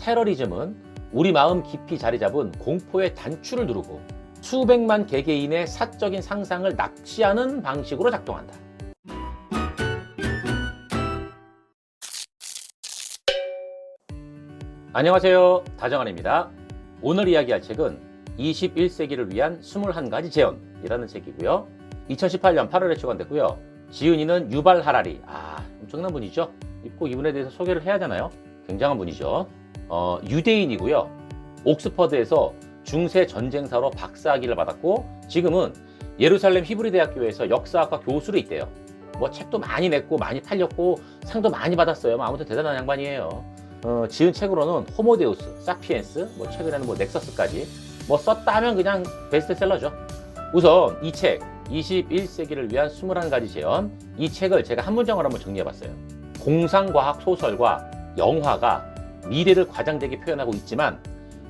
테러리즘은 우리 마음 깊이 자리 잡은 공포의 단추를 누르고 수백만 개개인의 사적인 상상을 납치하는 방식으로 작동한다. 안녕하세요, 다정한입니다. 오늘 이야기할 책은 21세기를 위한 21가지 재현이라는 책이고요. 2018년 8월에 출간됐고요. 지은이는 유발 하라리. 엄청난 분이죠. 꼭 이분에 대해서 소개를 해야 하잖아요. 굉장한 분이죠. 유대인이고요. 옥스퍼드에서 중세 전쟁사로 박사학위를 받았고 지금은 예루살렘 히브리 대학교에서 역사학과 교수로 있대요. 책도 많이 냈고 많이 팔렸고 상도 많이 받았어요. 아무튼 대단한 양반이에요. 지은 책으로는 호모데우스, 사피엔스, 최근에는 넥서스까지 썼다 하면 그냥 베스트셀러죠. 우선 이 책 21세기를 위한 21가지 재현, 이 책을 제가 한 문장으로 한번 정리해봤어요. 공상과학 소설과 영화가 미래를 과장되게 표현하고 있지만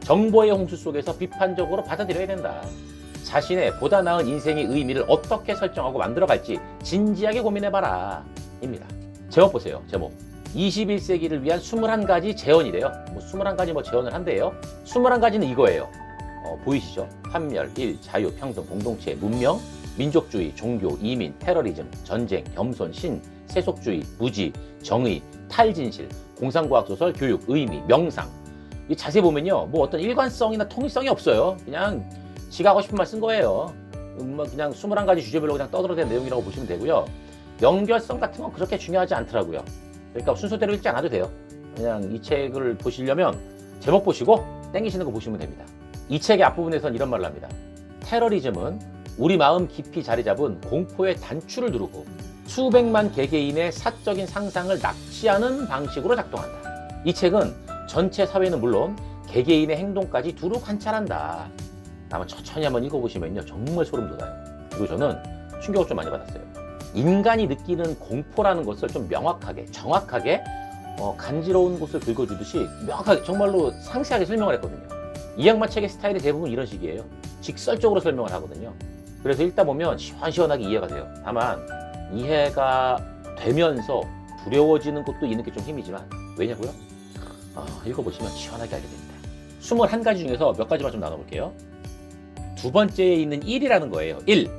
정보의 홍수 속에서 비판적으로 받아들여야 된다. 자신의 보다 나은 인생의 의미를 어떻게 설정하고 만들어갈지 진지하게 고민해봐라 입니다. 제목 보세요. 제목 21세기를 위한 21가지 재현이래요. 21가지 재현을 한대요. 21가지는 이거예요. 보이시죠? 판멸, 일, 자유, 평등, 공동체, 문명, 민족주의, 종교, 이민, 테러리즘, 전쟁, 겸손, 신, 세속주의, 무지, 정의, 탈진실, 공상과학소설, 교육, 의미, 명상. 자세히 보면요, 어떤 일관성이나 통일성이 없어요. 그냥 지가 하고 싶은 말 쓴 거예요. 그냥 21가지 주제별로 그냥 떠들어댄 내용이라고 보시면 되고요. 연결성 같은 건 그렇게 중요하지 않더라고요. 그러니까 순서대로 읽지 않아도 돼요. 그냥 이 책을 보시려면 제목 보시고 땡기시는 거 보시면 됩니다. 이 책의 앞부분에선 이런 말을 합니다. 테러리즘은 우리 마음 깊이 자리 잡은 공포의 단추를 누르고 수백만 개개인의 사적인 상상을 납치하는 방식으로 작동한다. 이 책은 전체 사회는 물론 개개인의 행동까지 두루 관찰한다. 아마 천천히 한번 읽어보시면요, 정말 소름 돋아요. 그리고 저는 충격을 좀 많이 받았어요. 인간이 느끼는 공포라는 것을 좀 명확하게, 정확하게 간지러운 곳을 긁어주듯이 명확하게, 정말로 상세하게 설명을 했거든요. 이 양반 책의 스타일이 대부분 이런 식이에요. 직설적으로 설명을 하거든요. 그래서 읽다 보면 시원시원하게 이해가 돼요. 다만 이해가 되면서 두려워지는 것도 있는 게 좀 힘이지만, 왜냐고요? 읽어보시면 시원하게 알게 됩니다. 21가지 중에서 몇 가지만 좀 나눠볼게요. 두 번째에 있는 1이라는 거예요. 1.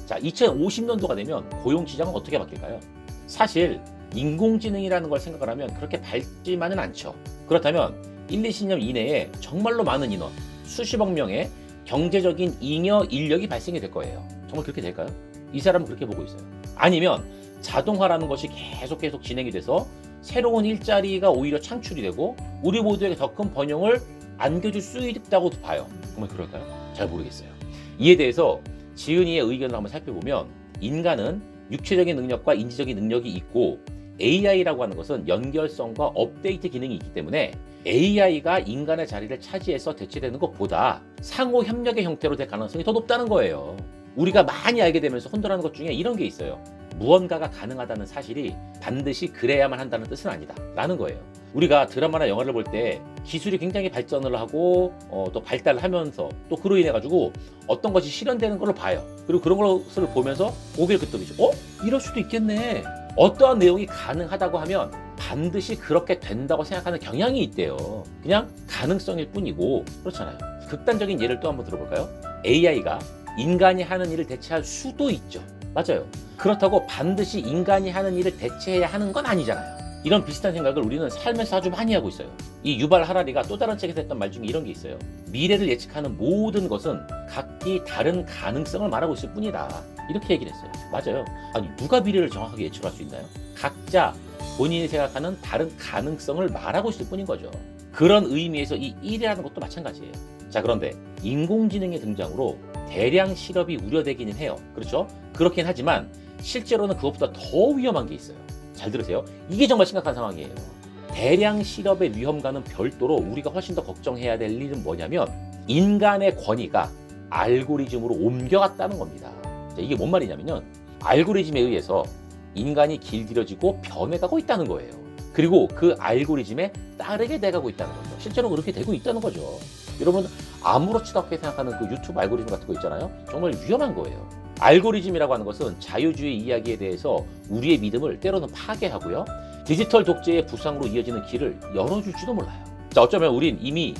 자, 2050년도가 되면 고용시장은 어떻게 바뀔까요? 사실 인공지능이라는 걸 생각을 하면 그렇게 밝지만은 않죠. 그렇다면 1, 20년 이내에 정말로 많은 인원, 수십억 명의 경제적인 잉여 인력이 발생이 될 거예요. 정말 그렇게 될까요? 이 사람은 그렇게 보고 있어요. 아니면 자동화라는 것이 계속 진행이 돼서 새로운 일자리가 오히려 창출이 되고 우리 모두에게 더 큰 번영을 안겨줄 수 있다고도 봐요. 정말 그럴까요? 잘 모르겠어요. 이에 대해서 지은이의 의견을 한번 살펴보면 인간은 육체적인 능력과 인지적인 능력이 있고 AI라고 하는 것은 연결성과 업데이트 기능이 있기 때문에 AI가 인간의 자리를 차지해서 대체되는 것보다 상호 협력의 형태로 될 가능성이 더 높다는 거예요. 우리가 많이 알게 되면서 혼돈하는 것 중에 이런 게 있어요. 무언가가 가능하다는 사실이 반드시 그래야만 한다는 뜻은 아니다 라는 거예요. 우리가 드라마나 영화를 볼 때 기술이 굉장히 발전을 하고 또 발달을 하면서 또 그로 인해 가지고 어떤 것이 실현되는 걸 봐요. 그리고 그런 것을 보면서 고개를 끄덕이죠. 이럴 수도 있겠네. 어떠한 내용이 가능하다고 하면 반드시 그렇게 된다고 생각하는 경향이 있대요. 그냥 가능성일 뿐이고. 그렇잖아요. 극단적인 예를 또 한번 들어볼까요? AI가 인간이 하는 일을 대체할 수도 있죠. 맞아요. 그렇다고 반드시 인간이 하는 일을 대체해야 하는 건 아니잖아요. 이런 비슷한 생각을 우리는 삶에서 아주 많이 하고 있어요. 이 유발 하라리가 또 다른 책에서 했던 말 중에 이런 게 있어요. 미래를 예측하는 모든 것은 각기 다른 가능성을 말하고 있을 뿐이다. 이렇게 얘기를 했어요. 맞아요. 아니, 누가 미래를 정확하게 예측할 수 있나요? 각자 본인이 생각하는 다른 가능성을 말하고 있을 뿐인 거죠. 그런 의미에서 이 1이라는 것도 마찬가지예요. 자, 그런데 인공지능의 등장으로 대량 실업이 우려되기는 해요. 그렇죠? 그렇긴 하지만 실제로는 그것보다 더 위험한 게 있어요. 잘 들으세요. 이게 정말 심각한 상황이에요. 대량 실업의 위험과는 별도로 우리가 훨씬 더 걱정해야 될 일은 뭐냐면 인간의 권위가 알고리즘으로 옮겨갔다는 겁니다. 자, 이게 뭔 말이냐면요. 알고리즘에 의해서 인간이 길들여지고 변해가고 있다는 거예요. 그리고 그 알고리즘에 따르게 돼가고 있다는 거죠. 실제로 그렇게 되고 있다는 거죠. 여러분, 아무렇지도 않게 생각하는 그 유튜브 알고리즘 같은 거 있잖아요. 정말 위험한 거예요. 알고리즘이라고 하는 것은 자유주의 이야기에 대해서 우리의 믿음을 때로는 파괴하고요. 디지털 독재의 부상으로 이어지는 길을 열어줄지도 몰라요. 자, 어쩌면 우리는 이미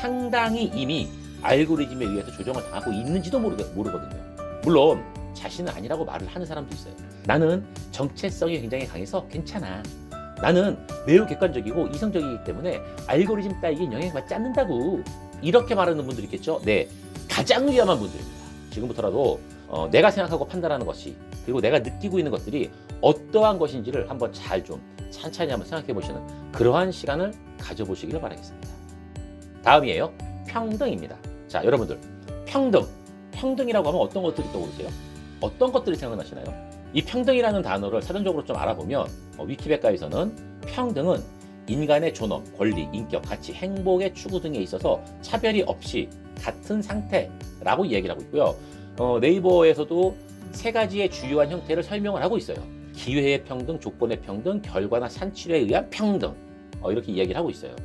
상당히 이미 알고리즘에 의해서 조정을 당하고 있는지도 모르거든요. 물론 자신은 아니라고 말을 하는 사람도 있어요. 나는 정체성이 굉장히 강해서 괜찮아. 나는 매우 객관적이고 이성적이기 때문에 알고리즘 따위에 영향받지 않는다고. 이렇게 말하는 분들이 있겠죠. 네, 가장 위험한 분들입니다. 지금부터라도 내가 생각하고 판단하는 것이, 그리고 내가 느끼고 있는 것들이 어떠한 것인지를 한번 잘 좀 찬찬히 한번 생각해 보시는 그러한 시간을 가져보시기를 바라겠습니다. 다음이에요. 평등입니다. 자, 여러분들, 평등이라고 하면 어떤 것들이 떠오르세요? 어떤 것들이 생각나시나요? 이 평등이라는 단어를 사전적으로 좀 알아보면 위키백과에서는 평등은 인간의 존엄, 권리, 인격, 가치, 행복의 추구 등에 있어서 차별이 없이 같은 상태라고 이야기를 하고 있고요. 네이버에서도 세 가지의 주요한 형태를 설명을 하고 있어요. 기회의 평등, 조건의 평등, 결과나 산출에 의한 평등, 이렇게 이야기를 하고 있어요.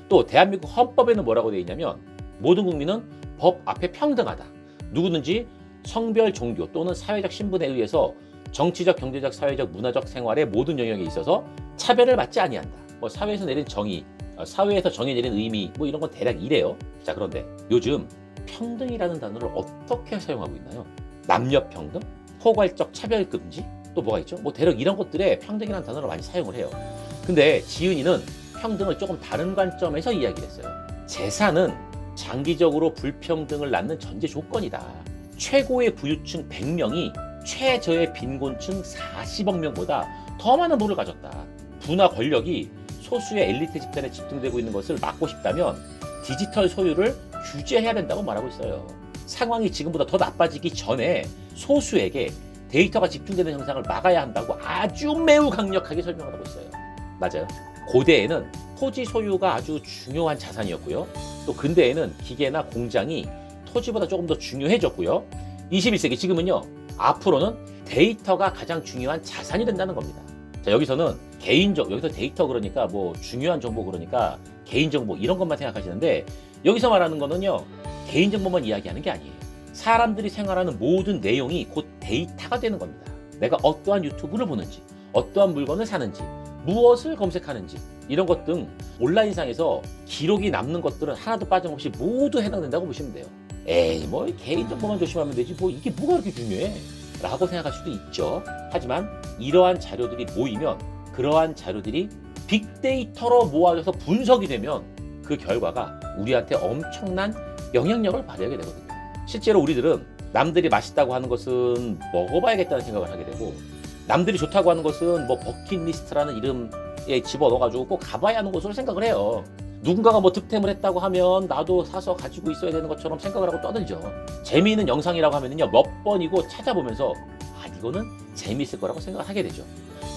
또 대한민국 헌법에는 뭐라고 되어 있냐면 모든 국민은 법 앞에 평등하다. 누구든지 성별, 종교 또는 사회적 신분에 의해서 정치적, 경제적, 사회적, 문화적 생활의 모든 영역에 있어서 차별을 받지 아니한다. 사회에서 내린 정의, 사회에서 정의 내린 의미, 이런 건 대략 이래요. 자, 그런데 요즘 평등이라는 단어를 어떻게 사용하고 있나요? 남녀 평등, 포괄적 차별 금지, 또 뭐가 있죠? 대략 이런 것들에 평등이라는 단어를 많이 사용을 해요. 근데 지은이는 평등을 조금 다른 관점에서 이야기를 했어요. 재산은 장기적으로 불평등을 낳는 전제 조건이다. 최고의 부유층 100명이 최저의 빈곤층 40억 명보다 더 많은 부를 가졌다. 부나 권력이 소수의 엘리트 집단에 집중되고 있는 것을 막고 싶다면 디지털 소유를 규제해야 된다고 말하고 있어요. 상황이 지금보다 더 나빠지기 전에 소수에게 데이터가 집중되는 현상을 막아야 한다고 아주 매우 강력하게 설명을 하고 있어요. 맞아요. 고대에는 토지 소유가 아주 중요한 자산이었고요. 또 근대에는 기계나 공장이 토지보다 조금 더 중요해졌고요. 21세기 지금은요, 앞으로는 데이터가 가장 중요한 자산이 된다는 겁니다. 자, 여기서는 여기서 데이터 그러니까 중요한 정보 그러니까 개인정보 이런 것만 생각하시는데, 여기서 말하는 거는요, 개인정보만 이야기하는 게 아니에요. 사람들이 생활하는 모든 내용이 곧 데이터가 되는 겁니다. 내가 어떠한 유튜브를 보는지, 어떠한 물건을 사는지, 무엇을 검색하는지, 이런 것 등 온라인상에서 기록이 남는 것들은 하나도 빠짐없이 모두 해당된다고 보시면 돼요. 에이, 개인정보만 조심하면 되지, 이게 뭐가 그렇게 중요해? 라고 생각할 수도 있죠. 하지만 이러한 자료들이 모이면, 그러한 자료들이 빅데이터로 모아져서 분석이 되면 그 결과가 우리한테 엄청난 영향력을 발휘하게 되거든요. 실제로 우리들은 남들이 맛있다고 하는 것은 먹어봐야겠다는 생각을 하게 되고, 남들이 좋다고 하는 것은 버킷리스트라는 이름에 집어넣어가지고 꼭 가봐야 하는 곳으로 생각을 해요. 누군가가 득템을 했다고 하면 나도 사서 가지고 있어야 되는 것처럼 생각을 하고 떠들죠. 재미있는 영상이라고 하면요, 몇 번이고 찾아보면서 이거는 재미있을 거라고 생각을 하게 되죠.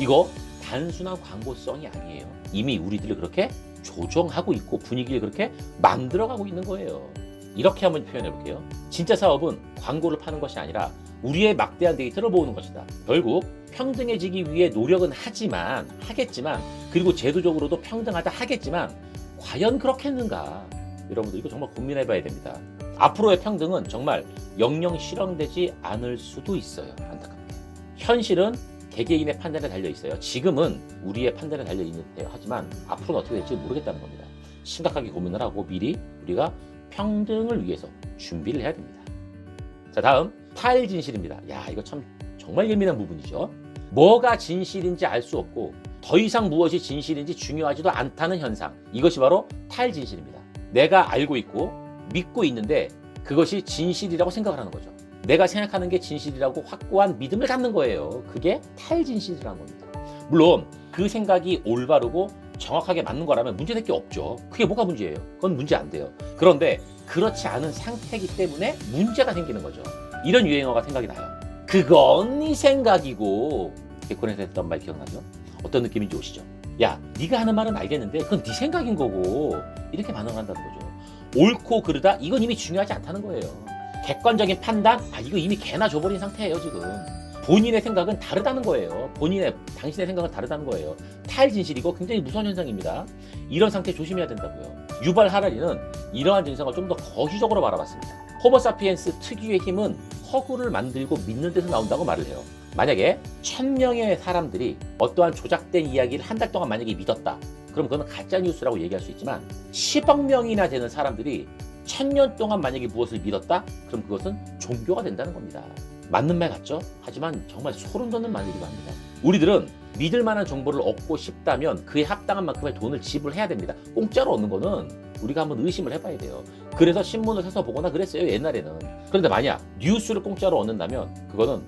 이거 단순한 광고성이 아니에요. 이미 우리들을 그렇게 조정하고 있고 분위기를 그렇게 만들어가고 있는 거예요. 이렇게 한번 표현해 볼게요. 진짜 사업은 광고를 파는 것이 아니라 우리의 막대한 데이터를 모으는 것이다. 결국 평등해지기 위해 노력은 하겠지만, 그리고 제도적으로도 평등하다 하겠지만, 과연 그렇겠는가? 여러분들 이거 정말 고민해 봐야 됩니다. 앞으로의 평등은 정말 영영 실현되지 않을 수도 있어요. 안타깝게. 현실은 개개인의 판단에 달려 있어요. 지금은 우리의 판단에 달려 있는데요. 하지만 앞으로는 어떻게 될지 모르겠다는 겁니다. 심각하게 고민을 하고 미리 우리가 평등을 위해서 준비를 해야 됩니다. 자, 다음 타일진실입니다. 이거 참 정말 예민한 부분이죠. 뭐가 진실인지 알 수 없고 더 이상 무엇이 진실인지 중요하지도 않다는 현상. 이것이 바로 타일진실입니다. 내가 알고 있고 믿고 있는데 그것이 진실이라고 생각을 하는 거죠. 내가 생각하는 게 진실이라고 확고한 믿음을 갖는 거예요. 그게 타일진실이라는 겁니다. 물론 그 생각이 올바르고 정확하게 맞는 거라면 문제될 게 없죠. 그게 뭐가 문제예요? 그건 문제 안 돼요. 그런데 그렇지 않은 상태이기 때문에 문제가 생기는 거죠. 이런 유행어가 생각이 나요. 그건 네 생각이고. 개콘에서 했던 말 기억나죠? 어떤 느낌인지 오시죠? 야, 네가 하는 말은 알겠는데 그건 네 생각인 거고. 이렇게 반응한다는 거죠. 옳고 그르다 이건 이미 중요하지 않다는 거예요. 객관적인 판단, 이거 이미 개나 줘버린 상태예요. 지금 본인의 생각은 다르다는 거예요. 당신의 생각은 다르다는 거예요. 타일진실이고 굉장히 무서운 현상입니다. 이런 상태 조심해야 된다고요. 유발 하라리는 이러한 증상을 좀 더 거시적으로 바라봤습니다. 호모사피엔스 특유의 힘은 허구를 만들고 믿는 데서 나온다고 말을 해요. 만약에 1000명의 사람들이 어떠한 조작된 이야기를 한 달 동안 만약에 믿었다. 그럼 그거는 가짜 뉴스라고 얘기할 수 있지만 10억 명이나 되는 사람들이 1000년 동안 만약에 무엇을 믿었다? 그럼 그것은 종교가 된다는 겁니다. 맞는 말 같죠? 하지만 정말 소름 돋는 말이기도 합니다. 우리들은 믿을 만한 정보를 얻고 싶다면 그에 합당한 만큼의 돈을 지불해야 됩니다. 공짜로 얻는 거는 우리가 한번 의심을 해봐야 돼요. 그래서 신문을 사서 보거나 그랬어요, 옛날에는. 그런데 만약 뉴스를 공짜로 얻는다면 그거는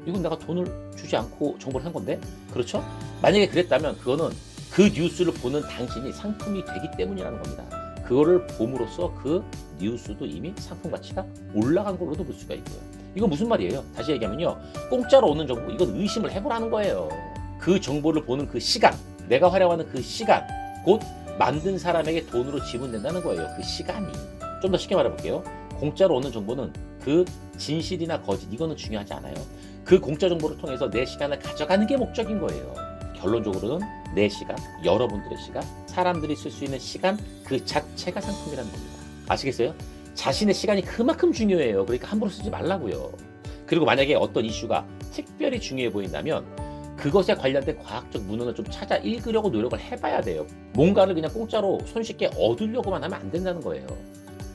이건 내가 돈을 주지 않고 정보를 산 건데? 그렇죠? 만약에 그랬다면 그거는 그 뉴스를 보는 당신이 상품이 되기 때문이라는 겁니다. 그거를 봄으로써 그 뉴스도 이미 상품 가치가 올라간 걸로도 볼 수가 있고요. 이거 무슨 말이에요? 다시 얘기하면요. 공짜로 얻는 정보, 이건 의심을 해보라는 거예요. 그 정보를 보는 그 시간, 내가 활용하는 그 시간, 곧 만든 사람에게 돈으로 지분된다는 거예요. 그 시간이. 좀 더 쉽게 말해볼게요. 공짜로 얻는 정보는 그 진실이나 거짓, 이거는 중요하지 않아요. 그 공짜 정보를 통해서 내 시간을 가져가는 게 목적인 거예요. 결론적으로는 내 시간, 여러분들의 시간, 사람들이 쓸 수 있는 시간 그 자체가 상품이라는 겁니다. 아시겠어요? 자신의 시간이 그만큼 중요해요. 그러니까 함부로 쓰지 말라고요. 그리고 만약에 어떤 이슈가 특별히 중요해 보인다면 그것에 관련된 과학적 문헌을 좀 찾아 읽으려고 노력을 해봐야 돼요. 뭔가를 그냥 공짜로 손쉽게 얻으려고만 하면 안 된다는 거예요.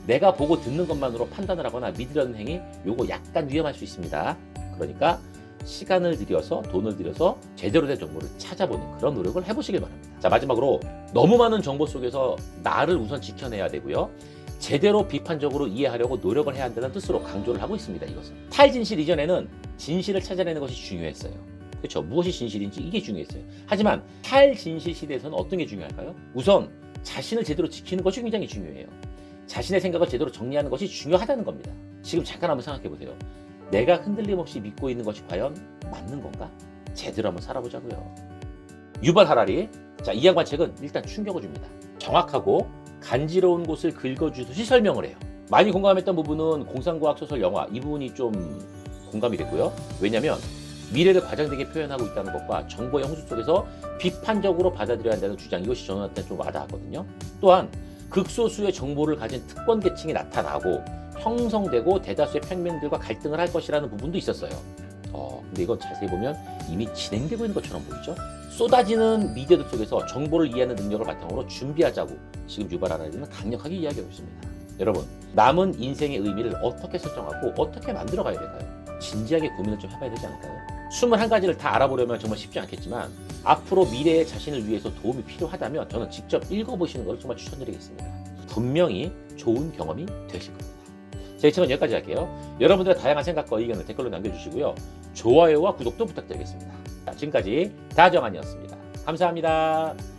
내가 보고 듣는 것만으로 판단을 하거나 믿으려는 행위, 요거 약간 위험할 수 있습니다. 그러니까 시간을 들여서 돈을 들여서 제대로 된 정보를 찾아보는 그런 노력을 해보시길 바랍니다. 자, 마지막으로 너무 많은 정보 속에서 나를 우선 지켜내야 되고요. 제대로 비판적으로 이해하려고 노력을 해야 한다는 뜻으로 강조를 하고 있습니다. 이것은 탈진실 이전에는 진실을 찾아내는 것이 중요했어요. 그렇죠? 무엇이 진실인지 이게 중요했어요. 하지만 탈진실 시대에서는 어떤 게 중요할까요? 우선 자신을 제대로 지키는 것이 굉장히 중요해요. 자신의 생각을 제대로 정리하는 것이 중요하다는 겁니다. 지금 잠깐 한번 생각해 보세요. 내가 흔들림 없이 믿고 있는 것이 과연 맞는 건가? 제대로 한번 살아보자고요. 유발 하라리. 자, 이 양반 책은 일단 충격을 줍니다. 정확하고 간지러운 곳을 긁어주듯이 설명을 해요. 많이 공감했던 부분은 공상과학 소설 영화, 이 부분이 좀 공감이 됐고요. 왜냐하면 미래를 과장되게 표현하고 있다는 것과 정보의 홍수 속에서 비판적으로 받아들여야 한다는 주장, 이것이 저한테 좀 와닿았거든요. 또한 극소수의 정보를 가진 특권 계층이 나타나고 형성되고 대다수의 평민들과 갈등을 할 것이라는 부분도 있었어요. 근데 이건 자세히 보면 이미 진행되고 있는 것처럼 보이죠? 쏟아지는 미디어들 속에서 정보를 이해하는 능력을 바탕으로 준비하자고 지금 유발 하라리는 강력하게 이야기하고 있습니다. 여러분, 남은 인생의 의미를 어떻게 설정하고 어떻게 만들어 가야 될까요? 진지하게 고민을 좀 해봐야 되지 않을까요? 21가지를 다 알아보려면 정말 쉽지 않겠지만 앞으로 미래의 자신을 위해서 도움이 필요하다면 저는 직접 읽어보시는 걸 정말 추천드리겠습니다. 분명히 좋은 경험이 되실 겁니다. 제 채널 여기까지 할게요. 여러분들의 다양한 생각과 의견을 댓글로 남겨주시고요. 좋아요와 구독도 부탁드리겠습니다. 자, 지금까지 다정한이었습니다. 감사합니다.